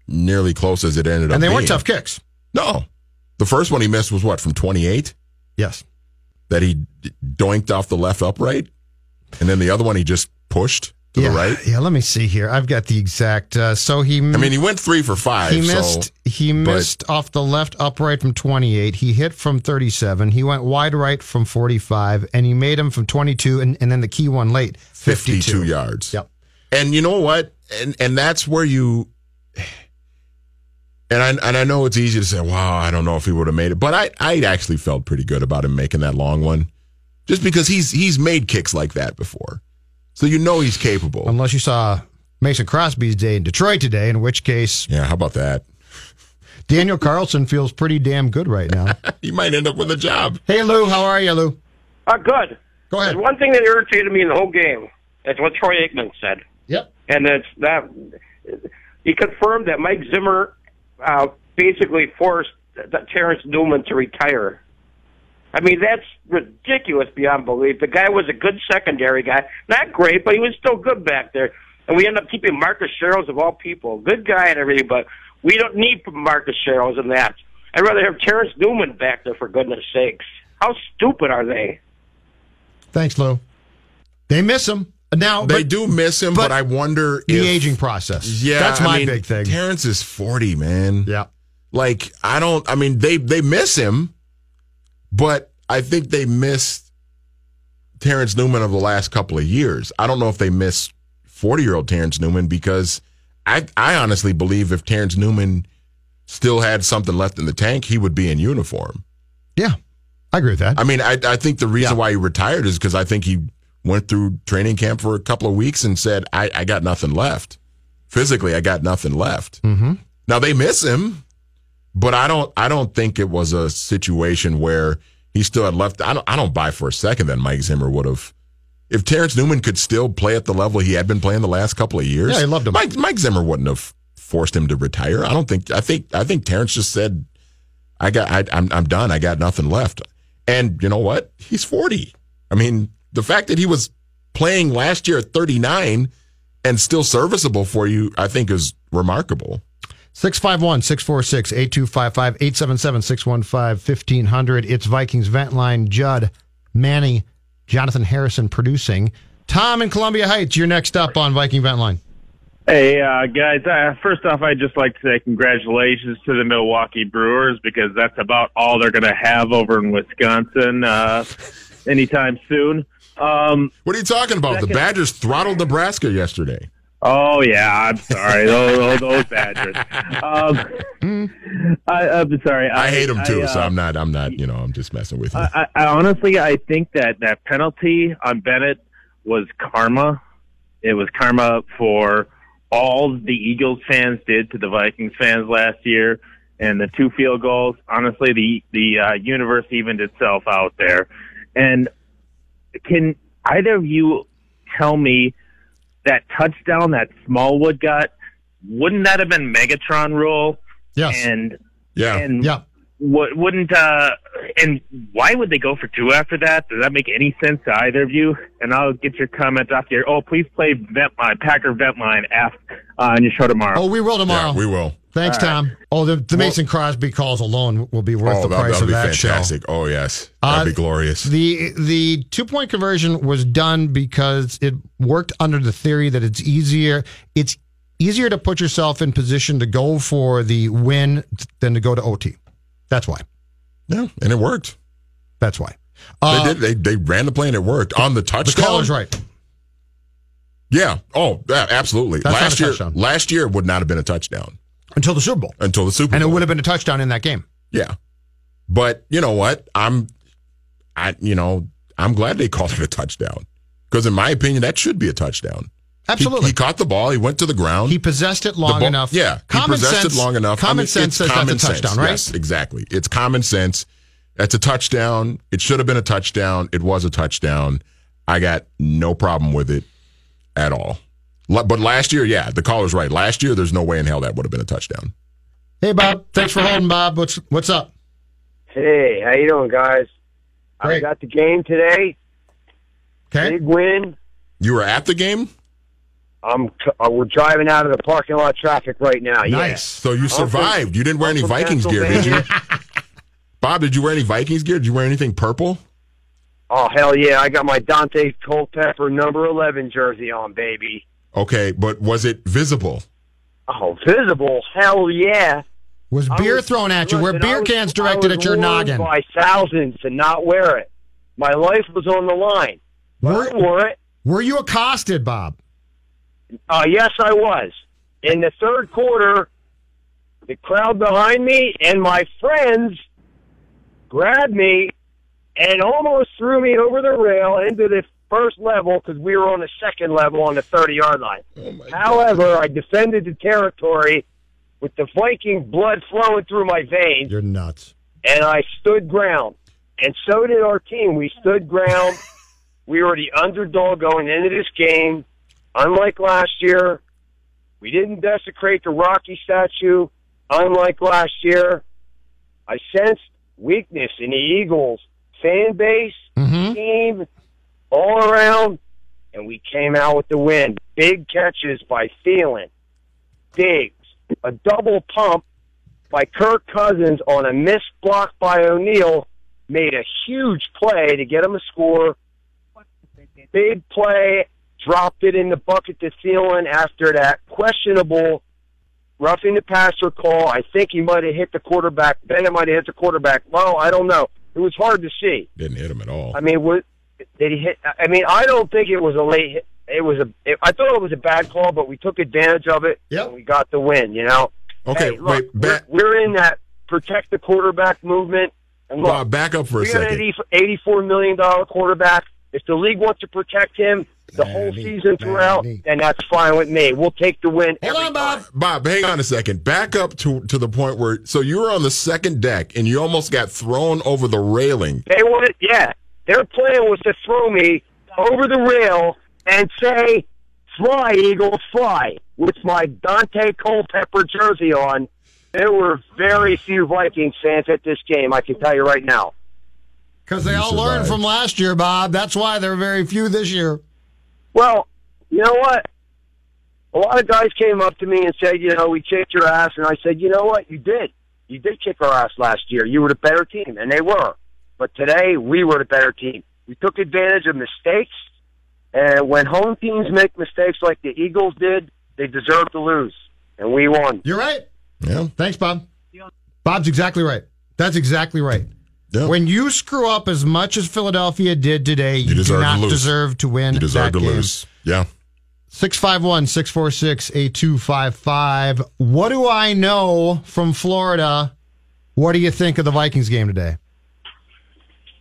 nearly close as it ended up being. And they weren't tough kicks. No. The first one he missed was what, from 28? Yes. That he doinked off the left upright, and then the other one he just pushed to the right. Yeah, let me see here. I've got the exact. He went 3 for 5. He missed off the left upright from 28. He hit from 37. He went wide right from 45, and he made him from 22, and then the key one late, 52 yards. Yep. And you know what? And that's where you. And I know it's easy to say, wow, I don't know if he would have made it. But I actually felt pretty good about him making that long one. Just because he's made kicks like that before. So you know he's capable. Unless you saw Mason Crosby's day in Detroit today, in which case... Yeah, how about that? Daniel Carlson feels pretty damn good right now. He might end up with a job. Hey, Lou, how are you, Lou? Good. Go ahead. There's one thing that irritated me in the whole game. That's what Troy Aikman said. Yep. And it's that he confirmed that Mike Zimmer... basically forced Terrence Newman to retire. I mean, that's ridiculous beyond belief. The guy was a good secondary guy. Not great, but he was still good back there. And we end up keeping Marcus Sherrills of all people. Good guy and everything, but we don't need Marcus Sherrills in that. I'd rather have Terrence Newman back there, for goodness sakes. How stupid are they? Thanks, Lou. They miss him. Now, they do miss him, but I wonder the aging process. Yeah, that's my big thing. Terrence is 40, man. Yeah. They miss him, but I think they missed Terrence Newman of the last couple of years. I don't know if they miss 40-year-old Terrence Newman, because I honestly believe if Terrence Newman still had something left in the tank, he would be in uniform. Yeah, I agree with that. I mean, I think the reason why he retired is because I think he went through training camp for a couple of weeks and said, I got nothing left. Physically, I got nothing left. Mm-hmm. Now, they miss him, but I don't think it was a situation where he still had left. I don't buy for a second that Mike Zimmer would have. If Terrence Newman could still play at the level he had been playing the last couple of years, yeah, he loved him. Mike Zimmer wouldn't have forced him to retire. I think Terrence just said, I'm done. I got nothing left. And you know what? He's 40. I mean, the fact that he was playing last year at 39 and still serviceable for you, I think, is remarkable. 651-646-8255, 877-615-1500. It's Vikings Vent Line. Judd, Manny, Jonathan Harrison producing. Tom in Columbia Heights, you're next up on Viking Vent Line. Hey, guys, first off, I'd just like to say congratulations to the Milwaukee Brewers, because that's about all they're going to have over in Wisconsin anytime soon. What are you talking about? The Badgers throttled Nebraska yesterday. Oh, yeah, I'm sorry. those Badgers. I'm sorry. I hate them too, so I'm not, I'm just messing with you. I honestly, I think that penalty on Bennett was karma. It was karma for all the Eagles fans did to the Vikings fans last year, and the 2 field goals, honestly, the universe evened itself out there. And can either of you tell me that touchdown that Smallwood got, wouldn't that have been Megatron rule? Yes. And yeah. Wouldn't and why would they go for 2 after that? Does that make any sense to either of you? And I'll get your comments after here. Oh, please play Packer Vent Line on your show tomorrow. Oh, we will tomorrow. Yeah, we will. Thanks, Tom. Oh, the Mason Crosby calls alone will be worth the price of that show. Fantastic. Oh, yes. That'd be glorious. The 2-point conversion was done because it worked under the theory that it's easier to put yourself in position to go for the win than to go to OT. That's why. Yeah, and it worked. That's why. They ran the play and it worked. On the touchdown. The caller's right. Yeah. Oh, yeah, absolutely. That's last year would not have been a touchdown. Until the Super Bowl. And it would have been a touchdown in that game. Yeah. But you know what? I'm glad they called it a touchdown. Because in my opinion, that should be a touchdown. Absolutely. He caught the ball. He went to the ground. He possessed it long enough. Yeah. Common sense says that's a touchdown, right? Yes, exactly. It's common sense. That's a touchdown. It should have been a touchdown. It was a touchdown. I got no problem with it at all. But last year, yeah, the caller's right. Last year, there's no way in hell that would have been a touchdown. Hey, Bob. Thanks for holding, Bob. What's up? Hey, how you doing, guys? Great. I got the game today. Okay. Big win. You were at the game? We're driving out of the parking lot traffic right now. Nice. Yeah. So you survived. You didn't wear any Vikings gear, did you? Bob, did you wear any Vikings gear? Did you wear anything purple? Oh, hell yeah. I got my Dante Culpepper number 11 jersey on, baby. Okay, but was it visible? Oh, visible? Hell yeah. Was beer thrown at you? Were beer cans directed at your noggin? By thousands to not wear it. My life was on the line. I wore it. Were you accosted, Bob? Yes, I was. In the third quarter, the crowd behind me and my friends grabbed me and almost threw me over the rail into the first level because we were on the second level on the 30-yard line. However, I defended the territory with the Viking blood flowing through my veins. You're nuts. And I stood ground. And so did our team. We stood ground. We were the underdog going into this game. Unlike last year, we didn't desecrate the Rocky statue. Unlike last year, I sensed weakness in the Eagles fan base, team, all around, and we came out with the win. Big catches by Thielen, Diggs, a double pump by Kirk Cousins on a missed block by O'Neal, made a huge play to get him a score. Big play. Dropped it in the bucket to Thielen after that questionable roughing the passer call. I think he might have hit the quarterback. Bennett might have hit the quarterback. Well, I don't know. It was hard to see. Didn't hit him at all. I mean, did he hit? I mean, I don't think it was a late hit. I thought it was a bad call, but we took advantage of it. Yep. And we got the win, you know? Okay, hey, look, we're in that protect the quarterback movement. And look, back up for a second. $84 million quarterback. If the league wants to protect him the whole season throughout, then that's fine with me. We'll take the win. Hold on, Bob. Bob, hang on a second. Back up to the point where, so you were on the second deck and you almost got thrown over the railing. They wanted, yeah. Their plan was to throw me over the rail and say, "Fly, Eagles, fly," with my Dante Culpepper jersey on. There were very few Vikings fans at this game, I can tell you right now. Because they all learned from last year, Bob. That's why there are very few this year. Well, you know what? A lot of guys came up to me and said, you know, we kicked your ass. And I said, you know what? You did. You did kick our ass last year. You were the better team, and they were. But today, we were the better team. We took advantage of mistakes, and when home teams make mistakes like the Eagles did, they deserve to lose, and we won. You're right. Yeah. Thanks, Bob. Bob's exactly right. That's exactly right. Yeah. When you screw up as much as Philadelphia did today, you do not deserve to win. You deserve that to game. lose. Yeah. 651-646-8255. What do I know from Florida? What do you think of the Vikings game today?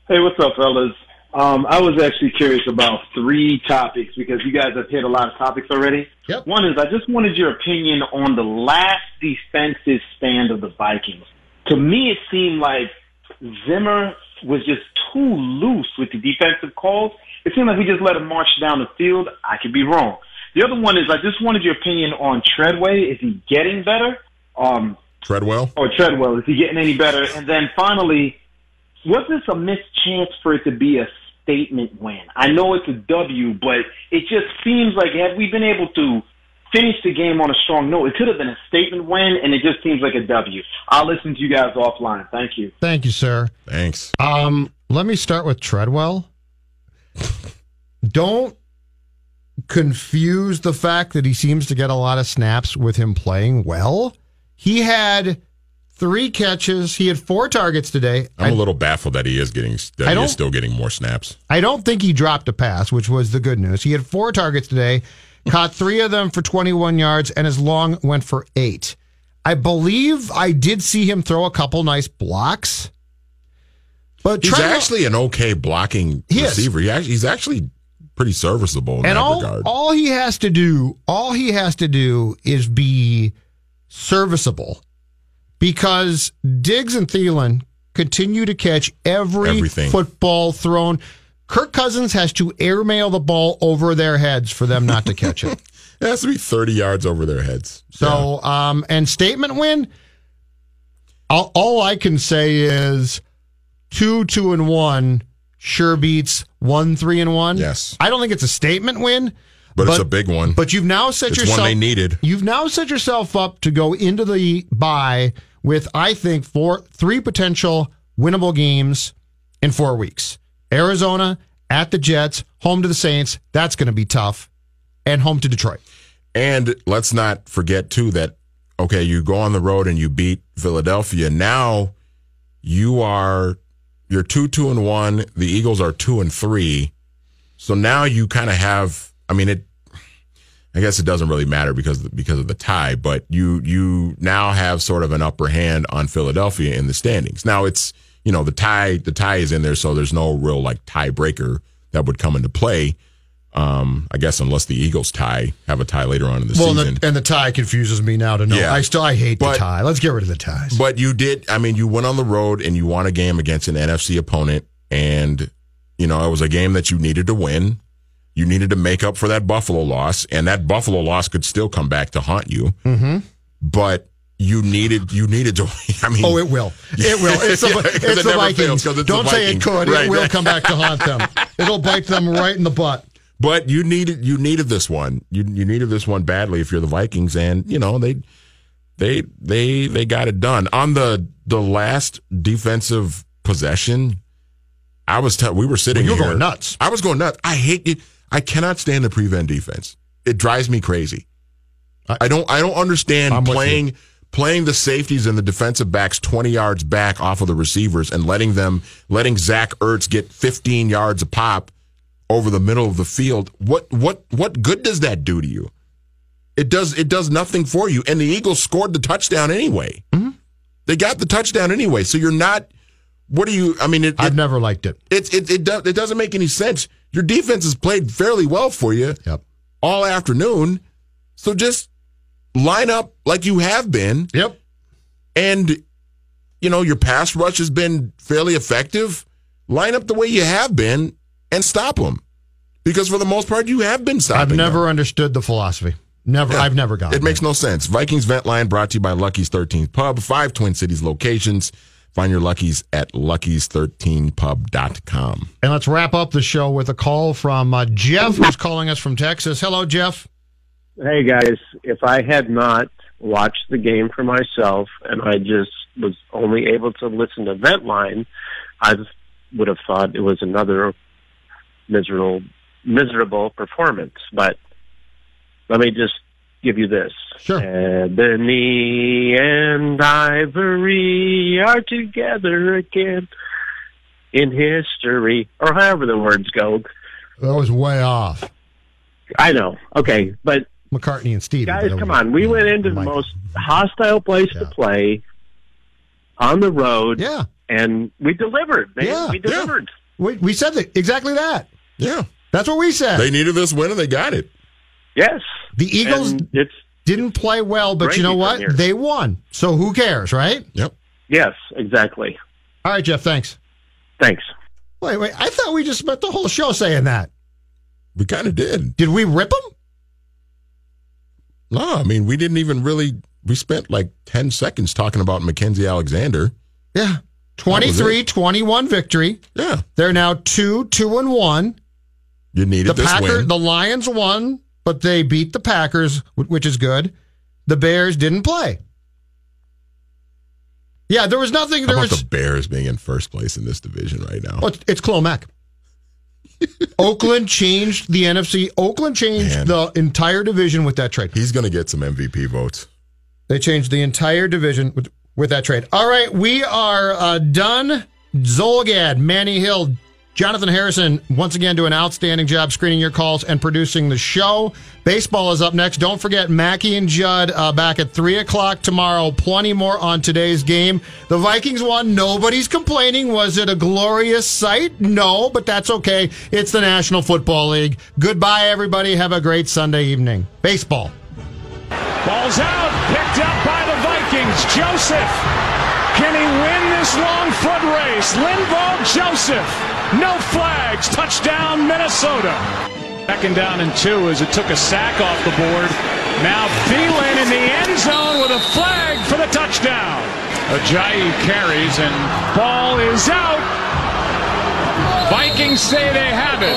Hey, what's up, fellas? I was actually curious about 3 topics because you guys have hit a lot of topics already. Yep. One is I just wanted your opinion on the last defensive stand of the Vikings. To me, it seemed like Zimmer was just too loose with the defensive calls. It seemed like we just let him march down the field. I could be wrong. The other one is I just wanted your opinion on Treadway. Is he getting better? Treadwell? Or Treadwell. Is he getting any better? And then finally, was this a missed chance for it to be a statement win? I know it's a W, but it just seems like had we been able to finish the game on a strong note, it could have been a statement win, and it just seems like a W. I'll listen to you guys offline. Thank you. Thank you, sir. Thanks. Let me start with Treadwell. Don't confuse the fact that he seems to get a lot of snaps with him playing well. He had 3 catches. He had 4 targets today. I'm a little baffled that he is still getting more snaps. I don't think he dropped a pass, which was the good news. He had 4 targets today, caught 3 of them for 21 yards, and his long went for 8. I believe I did see him throw a couple nice blocks. But he's actually an okay blocking receiver. He's actually pretty serviceable in that regard. All he has to do is be serviceable, because Diggs and Thielen continue to catch everything. Football thrown. Kirk Cousins has to airmail the ball over their heads for them not to catch it. It has to be 30 yards over their heads. So, and statement win, all I can say is 2-2-1 sure beats 1-3-1. Yes. I don't think it's a statement win. But it's a big one. But you've now set yourself. One they needed. You've now set yourself up to go into the bye with, I think, 3 potential winnable games in 4 weeks. Arizona, at the Jets, home to the Saints. That's going to be tough. And home to Detroit. And let's not forget, too, that, okay, you go on the road and you beat Philadelphia. Now you're 2-2-1. The Eagles are 2-3. So now you kind of have, I guess it doesn't really matter because of the tie, but you now have sort of an upper hand on Philadelphia in the standings. Now it's, the tie is in there, so there's no real tiebreaker that would come into play. I guess unless the Eagles have a tie later on in the season. And the tie confuses me now to know. Yeah. I hate the tie. Let's get rid of the ties. But you did, you went on the road and you won a game against an NFC opponent, and, it was a game that you needed to win. You needed to make up for that Buffalo loss, and that Buffalo loss could still come back to haunt you. Mm-hmm. But you needed to. Oh, it will. It will. It's the Vikings. Don't say it could. Right. It will come back to haunt them. It'll bite them right in the butt. But you needed this one. You needed this one badly if you're the Vikings, and they got it done on the last defensive possession. We were sitting here. You were going nuts. I was going nuts. I hate it. I cannot stand the prevent defense. It drives me crazy. I don't understand playing the safeties and the defensive backs 20 yards back off of the receivers and letting Zach Ertz get 15 yards a pop over the middle of the field. What good does that do to you? It does nothing for you. And the Eagles scored the touchdown anyway. Mm-hmm. They got the touchdown anyway. So you're not. What do you? I've never liked it. It doesn't make any sense. Your defense has played fairly well for you all afternoon. So just line up like you have been. Yep. And your pass rush has been fairly effective. Line up the way you have been and stop them, because for the most part you have been stopping. I've never understood the philosophy. Never. Yeah. I've never got it. It makes no sense. Vikings Vent Line brought to you by Lucky's 13th Pub. 5 Twin Cities locations. Find your Lucky's at luckys13pub.com. And let's wrap up the show with a call from Jeff, who's calling us from Texas. Hello, Jeff. Hey, guys. If I had not watched the game for myself and I just was only able to listen to Vent Line, I would have thought it was another miserable performance. But let me just give you this. Sure. Ebony and ivory are together again in history, or however the words go. That was way off. I know. Okay, but McCartney and Steve. Guys, come on. We went into the most hostile place to play on the road. Yeah. And we delivered. We delivered. We said exactly that. Yeah. That's what we said. They needed this win, and they got it. Yes. The Eagles didn't play well, but you know what? They won. So who cares, right? Yep. Yes, exactly. All right, Jeff, thanks. Thanks. Wait. I thought we just spent the whole show saying that. We kind of did. Did we rip them? No, I mean, we didn't even really. We spent like 10 seconds talking about Mackenzie Alexander. Yeah. 23-21 victory. Yeah. They're now 2-1. You needed this win. The Lions won, but they beat the Packers, which is good. The Bears didn't play. Yeah, there was nothing. How about the Bears being in first place in this division right now? Well, it's Khalil Mack. Oakland changed the NFC. Oakland changed the entire division with that trade. He's going to get some MVP votes. They changed the entire division with that trade. All right, we are done. Zolgad, Manny Hill, Jonathan Harrison, once again, do an outstanding job screening your calls and producing the show. Baseball is up next. Don't forget, Mackey and Judd back at 3 o'clock tomorrow. Plenty more on today's game. The Vikings won. Nobody's complaining. Was it a glorious sight? No, but that's okay. It's the National Football League. Goodbye, everybody. Have a great Sunday evening. Baseball. Ball's out. Picked up by the Vikings. Joseph. Can he win this long foot race? Linval Joseph. No flags. Touchdown, Minnesota. Second down and 2 as it took a sack off the board. Now Phily in the end zone with a flag for the touchdown. Ajayi carries and ball is out. Vikings say they have it,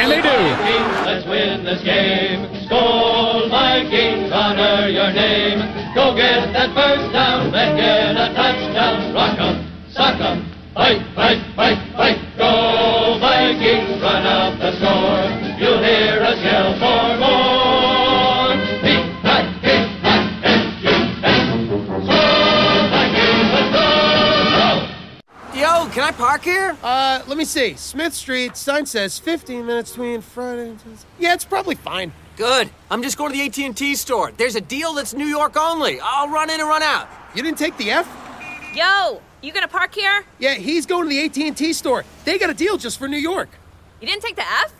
and they do. Vikings, let's win this game. Skol Vikings, honor your name. Go get that first down, then get a touchdown. Rock 'em, sock 'em, fight, fight, fight, fight. Go Vikings, run out the score. You'll hear us yell for more. V-I-K-I-N-G-S. Skol Vikings, let's go. Yo, can I park here? Let me see. Smith Street, sign says 15 minutes between Friday and Tuesday. Yeah, it's probably fine. Good. I'm just going to the AT&T store. There's a deal that's New York only. I'll run in and run out. You didn't take the F? Yo, you gonna park here? Yeah, he's going to the AT&T store. They got a deal just for New York. You didn't take the F?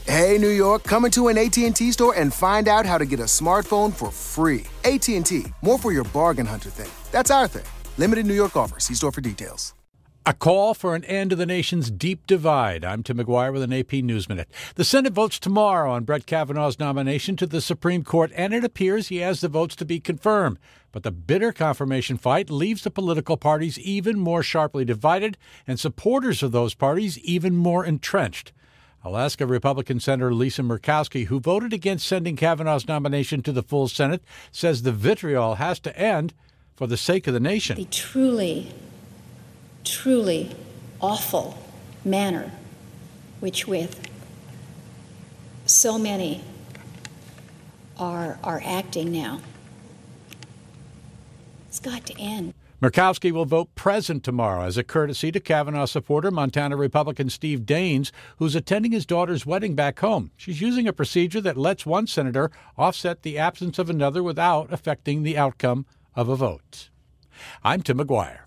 Hey, New York, come into an AT&T store and find out how to get a smartphone for free. AT&T, more for your bargain hunter thing. That's our thing. Limited New York offer. See store for details. A call for an end to the nation's deep divide. I'm Tim McGuire with an AP News Minute. The Senate votes tomorrow on Brett Kavanaugh's nomination to the Supreme Court, and it appears he has the votes to be confirmed. But the bitter confirmation fight leaves the political parties even more sharply divided and supporters of those parties even more entrenched. Alaska Republican Senator Lisa Murkowski, who voted against sending Kavanaugh's nomination to the full Senate, says the vitriol has to end for the sake of the nation. The truly awful manner which with so many are acting now. It's got to end. Murkowski will vote present tomorrow as a courtesy to Kavanaugh supporter Montana Republican Steve Daines, who's attending his daughter's wedding back home. She's using a procedure that lets one senator offset the absence of another without affecting the outcome of a vote. I'm Tim McGuire.